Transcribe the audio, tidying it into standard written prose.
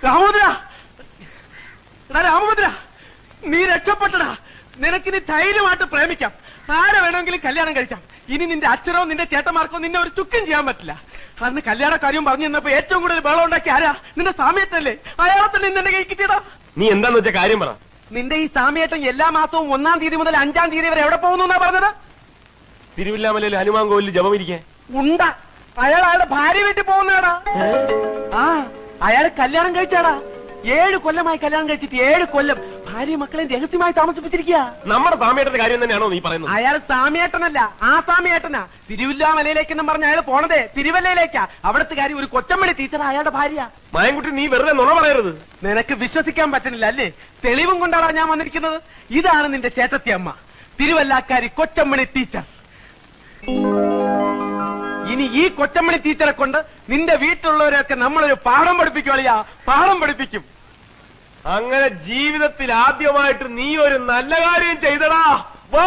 രാമഭദ്ര, രാമഭദ്ര, നീ രക്ഷപ്പെട്ടടാ. നിനക്കിനി ധൈര്യമായിട്ട് പ്രേമിക്കാം, ആരെ വേണമെങ്കിലും കല്യാണം കഴിക്കാം. ഇനി നിന്റെ അച്ഛനോ നിന്റെ ചേട്ടന്മാർക്കോ നിന്നെ ഒരു ചുക്കും ചെയ്യാൻ പറ്റില്ല. അന്ന് കല്യാണ കാര്യം പറഞ്ഞു തന്നപ്പോ ഏറ്റവും കൂടുതൽ ബഹളം ഉണ്ടാക്കി ആരാ? നിന്റെ സാമ്യത്തല്ലേ? അയാളെ തന്നെ നിന്റെ കൈ കിട്ടിയടാ. നീ എന്താന്ന് വെച്ച കാര്യം പറ. നിന്റെ ഈ സാമ്യേട്ടൻ എല്ലാ മാസവും 1-ാം തീയതി മുതൽ 5-ാം തീയതി വരെ എവിടെ പോകുന്നു എന്നാ പറഞ്ഞത്? തിരുവില്ലാമലയിൽ ഹനുമാൻ കോവിലിൽ ജപമിരിക്കാൻ. ഉണ്ട, അയാൾ അയാളുടെ ഭാര്യ വീട്ടിൽ പോകുന്നതാടാ. ആ, അയാൾ കല്യാണം കഴിച്ചാടാ. 7 കൊല്ലമായി കല്യാണം കഴിച്ചിട്ട് 7 കൊല്ലം ഭാര്യ മക്കളെ രഹസ്യമായി താമസിപ്പിച്ചിരിക്കുക. നമ്മുടെ സാമ്യേട്ടന്റെ കാര്യം തന്നെയാണോ നീ പറയുന്നത്? അയാൾ സാമ്യേട്ടനല്ല, ആ സാമ്യേട്ടനാ. തിരുവില്ലാമലയിലേക്കെന്നും പറഞ്ഞ അയാൾ പോണതേ തിരുവല്ലയിലേക്കാ. അവിടുത്തെ കാര്യം ഒരു കൊച്ചമ്മടി ടീച്ചർ അയാളുടെ ഭാര്യ. മായൻകുട്ടി, നീ വെറുതെ നുണ പറയരുത്. നിനക്ക് വിശ്വസിക്കാൻ പറ്റുന്നില്ല അല്ലേ? തെളിവും കൊണ്ടാണ് ഞാൻ വന്നിരിക്കുന്നത്. ഇതാണ് നിന്റെ ചേട്ടത്തി അമ്മ, തിരുവല്ലാക്കാരി കൊച്ചമ്മണി ടീച്ചർ. ഇനി ഈ കൊച്ചമ്മണി ടീച്ചറെ കൊണ്ട് നിന്റെ വീട്ടിലുള്ളവരെയൊക്കെ നമ്മളൊരു പാഠം പഠിപ്പിക്കുവളിയാ, പാഠം പഠിപ്പിക്കും. അങ്ങനെ ജീവിതത്തിൽ ആദ്യമായിട്ട് നീ ഒരു നല്ല കാര്യം ചെയ്തടാ. വാ.